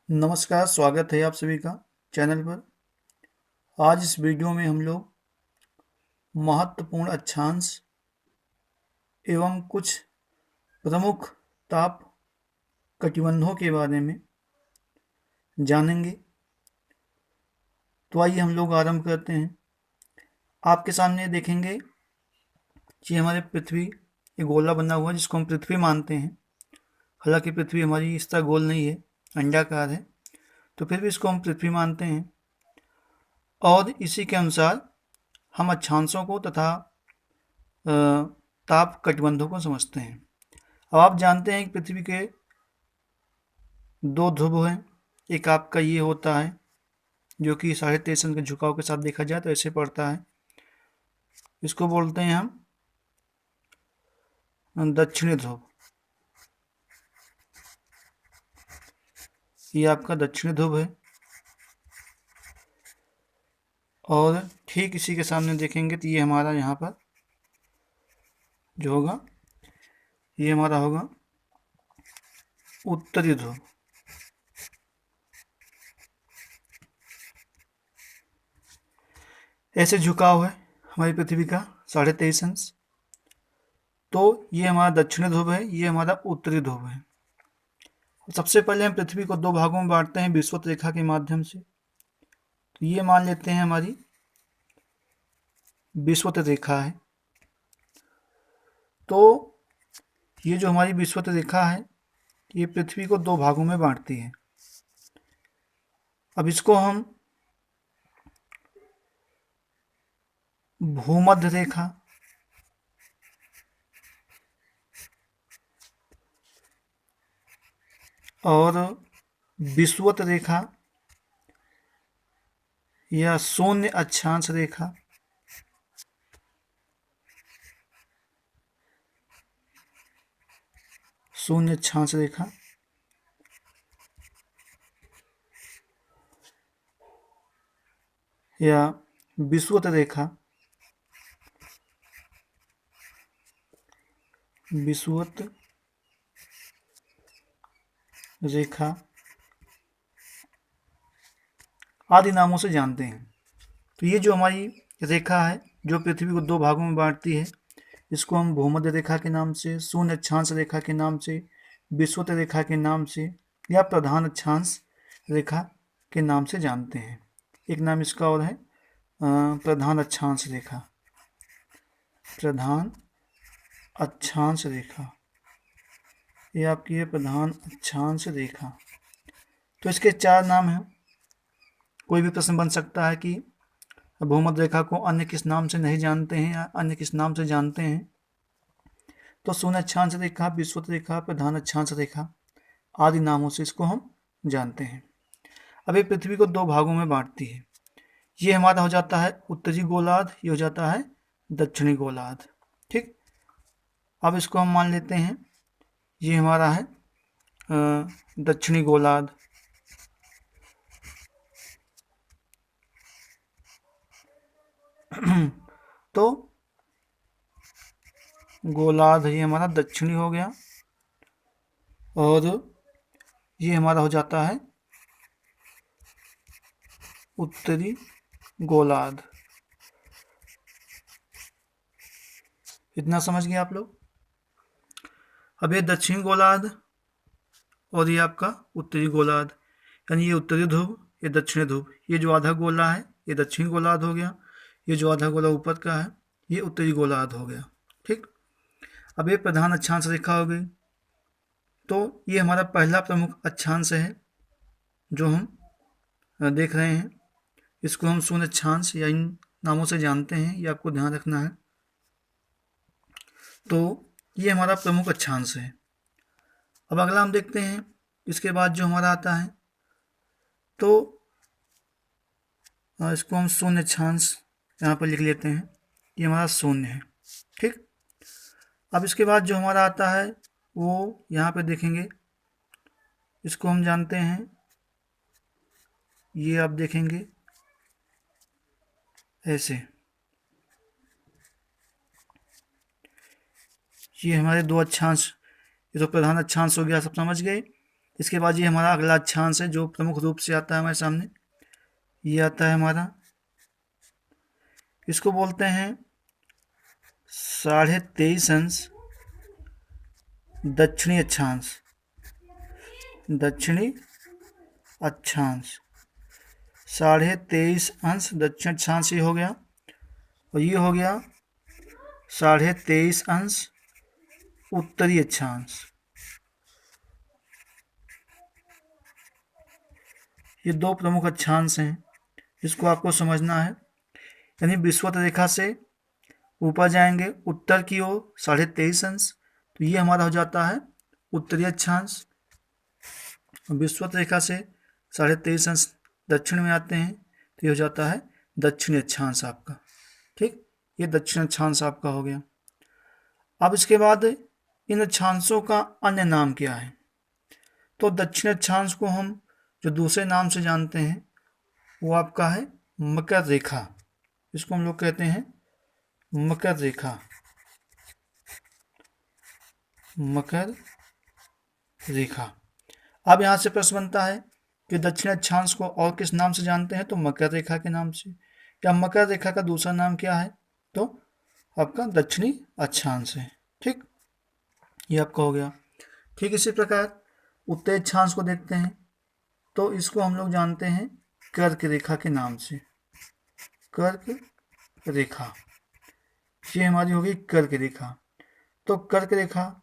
नमस्कार, स्वागत है आप सभी का चैनल पर। आज इस वीडियो में हम लोग महत्वपूर्ण अक्षांश एवं कुछ प्रमुख ताप कटिबंधों के बारे में जानेंगे। तो आइए हम लोग आरंभ करते हैं। आपके सामने देखेंगे कि हमारे पृथ्वी एक गोला बना हुआ है जिसको हम पृथ्वी मानते हैं। हालांकि पृथ्वी हमारी इस तरह गोल नहीं है, अंडाकार है, तो फिर भी इसको हम पृथ्वी मानते हैं। और इसी के अनुसार हम अक्षांशों को तथा ताप कटिबंधों को समझते हैं। अब आप जानते हैं कि पृथ्वी के दो ध्रुव हैं। एक आपका ये होता है जो कि 23.5 के झुकाव के साथ देखा जाए तो ऐसे पड़ता है। इसको बोलते हैं हम दक्षिणी ध्रुव। ये आपका दक्षिणी ध्रुव है। और ठीक इसी के सामने देखेंगे तो ये हमारा यहाँ पर जो होगा, ये हमारा होगा उत्तरी ध्रुव। ऐसे झुकाव है हमारी पृथ्वी का 23.5 अंश। तो ये हमारा दक्षिणी ध्रुव है, ये हमारा उत्तरी ध्रुव है। सबसे पहले हम पृथ्वी को दो भागों में बांटते हैं विषुवत रेखा के माध्यम से। तो ये मान लेते हैं हमारी विषुवत रेखा है। तो ये जो हमारी विषुवत रेखा है ये पृथ्वी को दो भागों में बांटती है। अब इसको हम भूमध्य रेखा और विषुवत रेखा या शून्य अक्षांश रेखा या विषुवत रेखा आदि नामों से जानते हैं। तो ये जो हमारी रेखा है जो पृथ्वी को दो भागों में बांटती है, इसको हम भूमध्य रेखा के नाम से, शून्य अक्षांश रेखा के नाम से, विषुवत रेखा के नाम से या प्रधान अक्षांश रेखा के नाम से जानते हैं। एक नाम इसका और है प्रधान अक्षांश रेखा। प्रधान अक्षांश रेखा, ये आपकी है प्रधान अक्षांश रेखा। तो इसके चार नाम हैं। कोई भी प्रश्न बन सकता है कि भूमध्य रेखा को अन्य किस नाम से नहीं जानते हैं या अन्य किस नाम से जानते हैं। तो शून्य अक्षांश रेखा, विषुवत रेखा, प्रधान अक्षांश रेखा आदि नामों से इसको हम जानते हैं। अब ये पृथ्वी को दो भागों में बांटती है। ये हमारा हो जाता है उत्तरी गोलार्ध, ये हो जाता है दक्षिणी गोलार्ध। ठीक, अब इसको हम मान लेते हैं ये हमारा है दक्षिणी गोलार्ध। तो गोलार्ध ये हमारा दक्षिणी हो गया और ये हमारा हो जाता है उत्तरी गोलार्ध। इतना समझ गए आप लोग। अब ये दक्षिणी गोलार्ध और ये आपका उत्तरी गोलार्ध, यानी ये उत्तरी ध्रुव, ये दक्षिणी ध्रुव। ये जो आधा गोला है ये दक्षिणी गोलार्ध हो गया, ये जो आधा गोला ऊपर का है ये उत्तरी गोलार्ध हो गया। ठीक, अब ये प्रधान अक्षांश रेखा हो गई। तो ये हमारा पहला प्रमुख अक्षांश है जो हम देख रहे हैं। इसको हम शून्य अक्षांश या इन नामों से जानते हैं, ये आपको ध्यान रखना है। तो ये हमारा प्रमुख अक्षांश है। अब अगला हम देखते हैं इसके बाद जो हमारा आता है, तो इसको हम शून्य अक्षांश यहाँ पर लिख लेते हैं, ये हमारा शून्य है। ठीक, अब इसके बाद जो हमारा आता है वो यहाँ पे देखेंगे, इसको हम जानते हैं, ये आप देखेंगे ऐसे, ये हमारे दो अक्षांश, ये तो प्रधान अक्षांश हो गया, सब समझ गए। इसके बाद ये हमारा अगला अक्षांश है जो प्रमुख रूप से आता है हमारे सामने, ये आता है हमारा, इसको बोलते हैं 23.5 अंश दक्षिणी अक्षांश, दक्षिणी अक्षांश 23.5 अंश दक्षिण अक्षांश ये हो गया, और ये हो गया 23.5 अंश उत्तरी अक्षांश। ये दो प्रमुख अक्षांश हैं, इसको आपको समझना है। यानी विषुवत रेखा से ऊपर जाएंगे उत्तर की ओर 23.5 अंश, तो ये हमारा हो जाता है उत्तरी अक्षांश। विषुवत रेखा से 23.5 अंश दक्षिण में आते हैं तो ये हो जाता है दक्षिणी अक्षांश आपका। ठीक, ये दक्षिण अक्षांश आपका हो गया। अब इसके बाद इन अक्षांशों का अन्य नाम क्या है? तो दक्षिण अक्षांश को हम जो दूसरे नाम से जानते हैं वो आपका है मकर रेखा, इसको हम लोग कहते हैं मकर रेखा, मकर रेखा। अब यहाँ से प्रश्न बनता है कि दक्षिण अक्षांश को और किस नाम से जानते हैं? तो मकर रेखा के नाम से। क्या मकर रेखा का दूसरा नाम क्या है? तो आपका दक्षिणी अक्षांश है। ठीक, ये आपका हो गया। ठीक इसी प्रकार उत्तरी अक्षांश को देखते हैं, तो इसको हम लोग जानते हैं कर्क रेखा के नाम से, कर्क रेखा, ये हमारी होगी कर्क रेखा। तो कर्क रेखा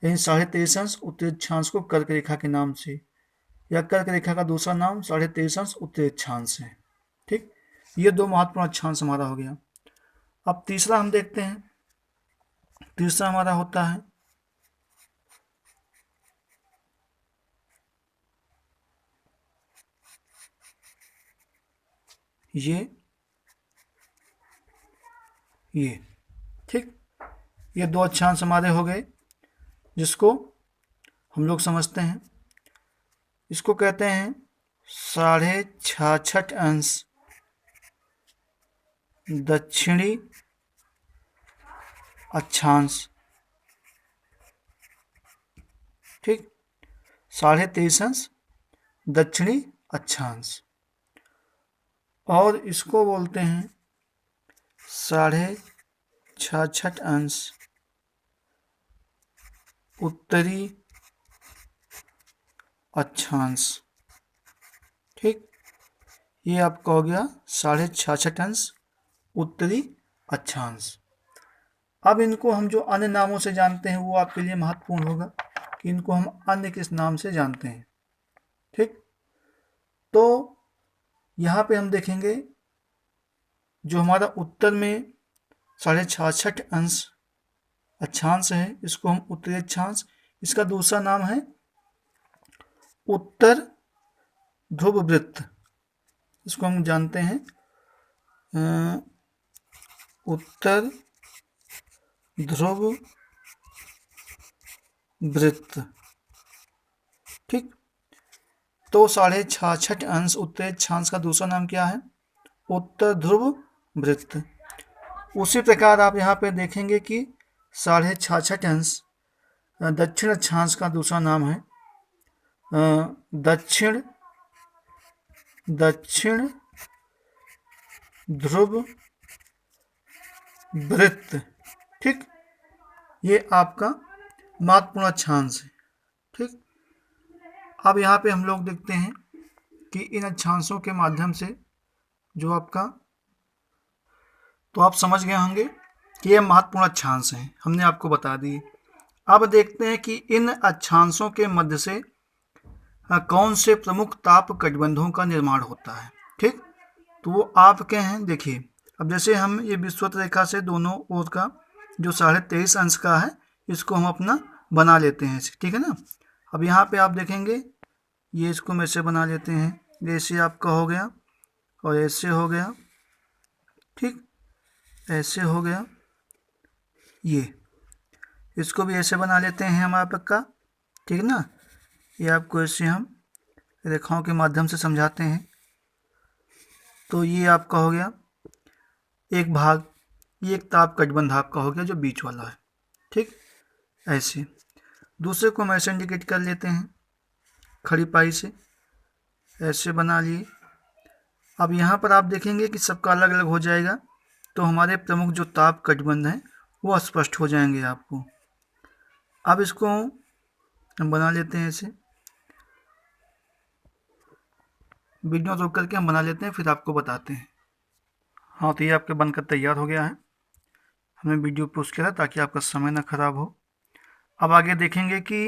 यानी 23.5 अंश उत्तरी अक्षांश को कर्क रेखा के नाम से, या कर्क रेखा का दूसरा नाम 23.5 अंश उत्तरी अक्षांश है। ठीक, ये दो महत्वपूर्ण अक्षांश हमारा हो गया। अब तीसरा हम देखते हैं, तीसरा हमारा होता है ये। ठीक, ये दो अक्षांश हमारे हो गए जिसको हम लोग समझते हैं, इसको कहते हैं 66.5 अंश दक्षिणी अक्षांश। ठीक, 23.5 अंश दक्षिणी अक्षांश, और इसको बोलते हैं 66.5 अंश उत्तरी अक्षांश। ठीक, ये आपका हो गया 66.5 अंश उत्तरी अक्षांश। अब इनको हम जो अन्य नामों से जानते हैं वो आपके लिए महत्वपूर्ण होगा कि इनको हम अन्य किस नाम से जानते हैं। ठीक, तो यहाँ पे हम देखेंगे जो हमारा उत्तर में 66.5 अंश अक्षांश है, इसको हम उत्तरी अक्षांश, इसका दूसरा नाम है उत्तर ध्रुव वृत्त, इसको हम जानते हैं उत्तर ध्रुव वृत्त। ठीक, तो 66.5 अंश उत्तरी अक्षांश का दूसरा नाम क्या है? उत्तर ध्रुव वृत्त। उसी प्रकार आप यहाँ पे देखेंगे कि 66.5 अंश दक्षिण अक्षांश का दूसरा नाम है दक्षिण ध्रुव वृत्त। ठीक, ये आपका महत्वपूर्ण अक्षांश है। ठीक, अब यहाँ पे हम लोग देखते हैं कि इन अक्षांशों के माध्यम से जो आपका, तो आप समझ गए होंगे कि ये महत्वपूर्ण अक्षांश हैं, हमने आपको बता दिए। अब देखते हैं कि इन अक्षांशों के मध्य से कौन से प्रमुख ताप कटबंधों का निर्माण होता है। ठीक, तो वो आपके हैं, देखिए। अब जैसे हम ये विषुवत रेखा से दोनों ओर का जो 23.5 अंश का है इसको हम अपना बना लेते हैं, ठीक है ना। अब यहाँ पे आप देखेंगे ये इसको हम ऐसे बना लेते हैं, जैसे आपका हो गया और ऐसे हो गया। ठीक, ऐसे हो गया, ये इसको भी ऐसे बना लेते हैं हमारा पक्का, ठीक ना। ये आपको ऐसे हम रेखाओं के माध्यम से समझाते हैं। तो ये आपका हो गया एक भाग, ये एक ताप कटबंध आपका हो गया जो बीच वाला है। ठीक, ऐसे दूसरे को हम ऐसे इंडिकेट कर लेते हैं, खड़ी पाई से ऐसे बना लिए। अब यहाँ पर आप देखेंगे कि सबका अलग अलग हो जाएगा, तो हमारे प्रमुख जो ताप कटिबंध हैं वो स्पष्ट हो जाएंगे आपको। अब इसको हम बना लेते हैं, ऐसे वीडियो रोक करके हम बना लेते हैं, फिर आपको बताते हैं। हाँ, तो ये आपके बनकर तैयार हो गया है। हमने वीडियो पोस्ट किया था ताकि आपका समय ना खराब हो। अब आगे देखेंगे कि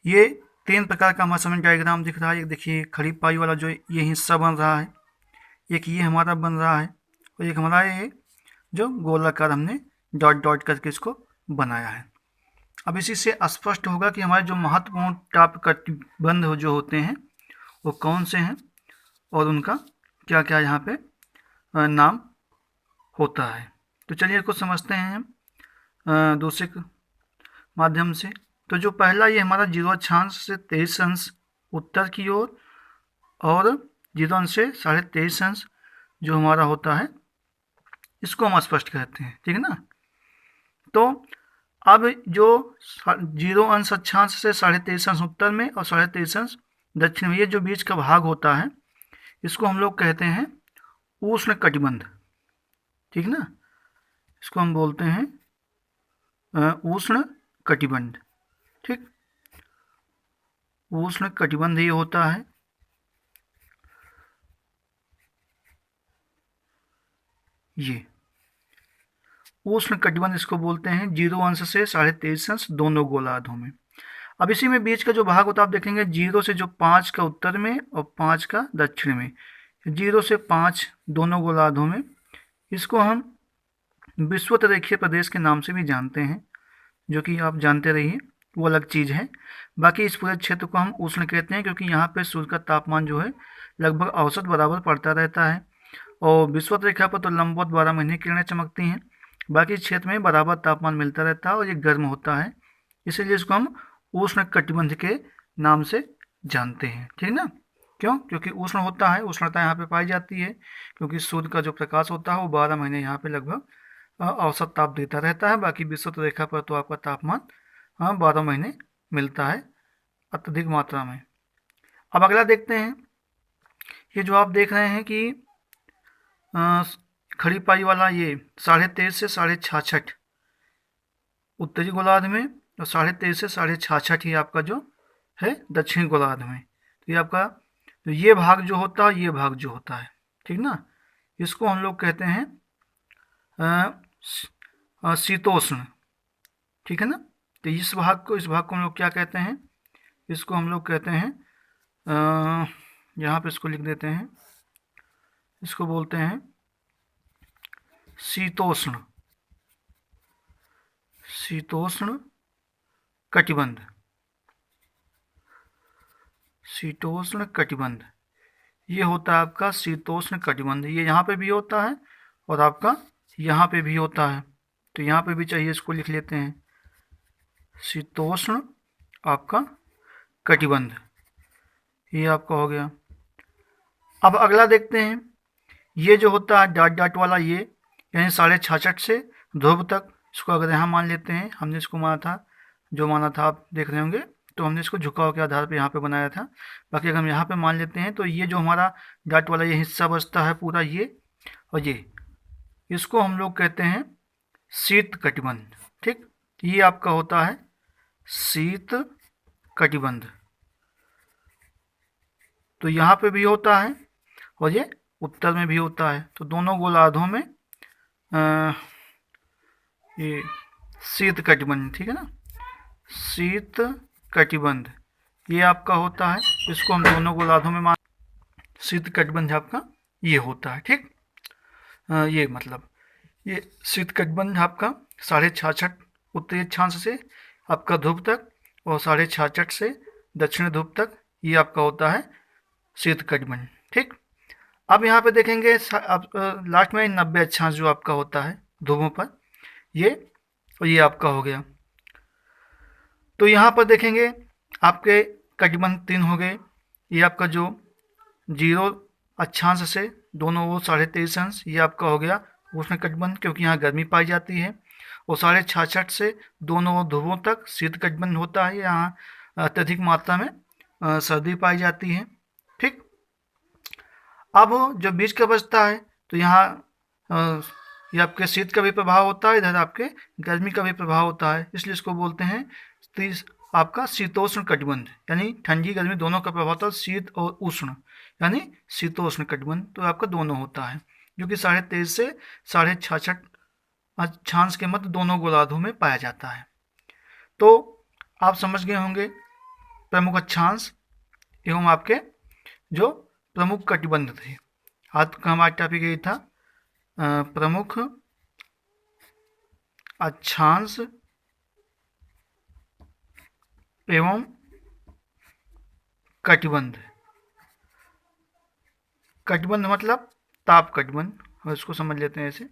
ये 3 प्रकार का हमारा समय डायग्राम दिख रहा है। एक देखिए खड़ी पाई वाला जो ये हिस्सा बन रहा है, एक ये हमारा बन रहा है, और एक हमारा ये जो गोलाकार हमने डॉट डॉट करके इसको बनाया है। अब इसी से स्पष्ट होगा कि हमारे जो महत्वपूर्ण ताप कटिबंध जो होते हैं वो कौन से हैं और उनका क्या क्या यहाँ पे नाम होता है। तो चलिए इसको समझते हैं हम दूसरे माध्यम से। तो जो पहला ये हमारा 0 अक्षांश से 23 अंश उत्तर की ओर और 0 अंश से 23.5 अंश जो हमारा होता है, इसको हम स्पष्ट कहते हैं, ठीक है ना। तो अब जो 0 अंश अक्षांश से 23.5 अंश उत्तर में और 23.5 अंश दक्षिण में, ये जो बीच का भाग होता है इसको हम लोग कहते हैं उष्ण कटिबंध, ठीक ना। इसको हम बोलते हैं उष्ण कटिबंध, ठीक। उष्ण कटिबंध ये होता है। ये उष्ण कटिबंध इसको बोलते हैं 0 अंश से 23.5 अंश दोनों गोलार्धों में। अब इसी में बीच का जो भाग होता है आप देखेंगे 0 से जो 5 का उत्तर में और 5 का दक्षिण में, 0 से 5 दोनों गोलार्धों में, इसको हम विषुवत रेखीय प्रदेश के नाम से भी जानते हैं, जो कि आप जानते रहिए, वो अलग चीज़ है। बाकी इस पूरे क्षेत्र को हम उष्ण कहते हैं क्योंकि यहाँ पे सूर्य का तापमान जो है लगभग औसत बराबर पड़ता रहता है, और विषुवत रेखा पर तो लंबवत 12 महीने किरणें चमकती हैं। बाकी क्षेत्र में बराबर तापमान मिलता रहता है और ये गर्म होता है, इसीलिए इसको हम उष्ण कटिबंध के नाम से जानते हैं, ठीक ना। क्यों? क्योंकि उष्ण होता है, उष्णता यहाँ पे पाई जाती है क्योंकि सूर्य का जो प्रकाश होता है वो 12 महीने यहाँ पे लगभग औसत ताप देता रहता है। बाकी विषुवत रेखा पर तो आपका तापमान 12 महीने मिलता है अत्यधिक मात्रा में। अब अगला देखते हैं, ये जो आप देख रहे हैं कि खड़ी पाई वाला ये 23.5 से 66.5 उत्तरी गोलार्ध में और 23.5 से 66.5 ही आपका जो है दक्षिणी गोलार्ध में। तो ये आपका तो ये भाग जो होता है, ये भाग जो होता है, ठीक ना, इसको हम लोग कहते हैं शीतोष्ण, ठीक है ना। तो इस भाग को हम लोग क्या कहते हैं, इसको हम लोग कहते हैं यहाँ पे इसको लिख देते हैं, इसको बोलते हैं शीतोष्ण, शीतोष्ण कटिबंध, शीतोष्ण कटिबंध ये होता है आपका शीतोष्ण कटिबंध। ये यहाँ पे भी होता है और आपका यहाँ पे भी होता है, तो यहाँ पे भी चाहिए, इसको लिख लेते हैं शीतोष्ण आपका कटिबंध, ये आपका हो गया। अब अगला देखते हैं, ये जो होता है डॉट डॉट वाला, ये यानी 66.5 से ध्रुव तक, इसको अगर यहाँ मान लेते हैं, हमने इसको माना था, जो माना था आप देख रहे होंगे, तो हमने इसको झुकाव के आधार पे यहाँ पे बनाया था। बाकी अगर हम यहाँ पे मान लेते हैं तो ये जो हमारा डॉट वाला ये हिस्सा बचता है पूरा, ये और ये, इसको हम लोग कहते हैं शीत कटिबंध, ठीक। ये आपका होता है शीत कटिबंध, तो यहाँ पे भी होता है और ये उत्तर में भी होता है, तो दोनों गोलार्धों में ये शीत कटिबंध, ठीक है ना, शीत कटिबंध ये आपका होता है। इसको हम दोनों गोलार्धों में शीत कटिबंध आपका ये होता है, ठीक। ये मतलब ये शीत कटिबंध आपका 66.5 उत्तरी अक्षांश से आपका ध्रुव तक और 66.5 से दक्षिण ध्रुव तक, ये आपका होता है शीत कटिबंध, ठीक। अब यहाँ पे देखेंगे आप लास्ट में 90 अक्षांश जो आपका होता है ध्रुवों पर, ये और ये आपका हो गया। तो यहाँ पर देखेंगे आपके कटिबंध 3 हो गए। ये आपका जो 0 अक्षांश से दोनों वो 23.5 अंश, ये आपका हो गया उष्ण कटिबंध क्योंकि यहाँ गर्मी पाई जाती है, और 66.5 से दोनों ध्रुवों तक शीत कटिबंध होता है, यहाँ अत्यधिक मात्रा में सर्दी पाई जाती है। ठीक, अब जो बीच का बचता है तो यहाँ ये आपके शीत का भी प्रभाव होता है, इधर आपके गर्मी का भी प्रभाव होता है, इसलिए इसको बोलते हैं आपका शीतोष्ण कटिबंध, यानी ठंडी गर्मी दोनों का प्रभाव होता है। शीत और उष्ण यानी शीतोष्ण कटिबंध तो आपका दोनों होता है, जो कि 23.5 से 66.5 अक्षांश के मध्य दोनों गोलार्धों में पाया जाता है। तो आप समझ गए होंगे प्रमुख अक्षांश एवं आपके जो प्रमुख कटिबंध थे। आज का हमारा टॉपिक यही था, प्रमुख अक्षांश एवं कटिबंध। कटिबंध मतलब ताप कटिबंध, और इसको समझ लेते हैं ऐसे,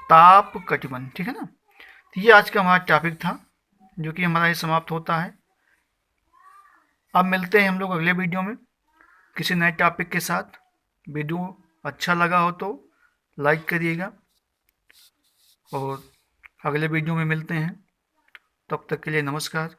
ताप कटिबंध। ठीक है ना, तो ये आज का हमारा टॉपिक था, जो कि हमारा ये समाप्त होता है। अब मिलते हैं हम लोग अगले वीडियो में किसी नए टॉपिक के साथ। वीडियो अच्छा लगा हो तो लाइक करिएगा, और अगले वीडियो में मिलते हैं। तब तक के लिए नमस्कार।